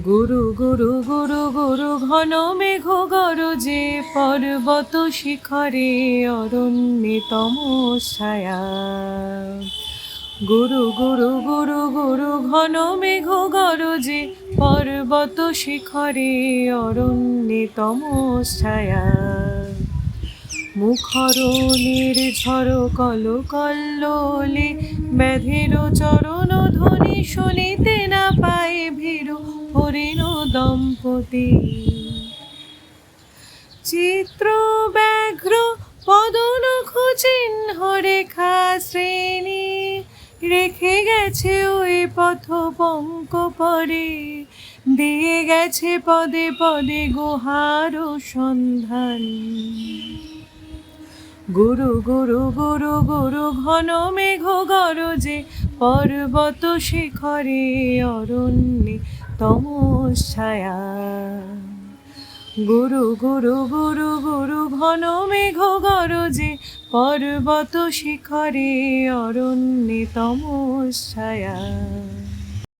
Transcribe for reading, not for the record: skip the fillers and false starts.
গুরু গুরু গুরু গুরু ঘন মেঘ গরজে পর্বত শিখরে অরণ্যে তমছায়া। গুরু গুরু গুরু গুরু ঘন মেঘ গরজে পর্বত শিখরে অরণ্যে তমছায়া। মুখরণের ঝড় কল কল্লোলে ব্যাধের চরণ ধ্বনি শুনিতে না পায় ভীরু হরিণ দম্পতি। চিত্র ব্যাঘ্র পদনখ চিহ্ন রেখা শ্রেণী রেখে গেছে ওই পথ পঙ্ক পরে, দিয়ে গেছে পদে পদে গুহার সন্ধান। গুরু গুরু গুরু গুরু ঘন মেঘ গরজে পর্বত শিখরে অরণ্যে তমছায়া। গুরু গুরু গুরু গুরু ঘন মেঘ গরজে পর্বত শিখরে অরণ্যে তমছায়া।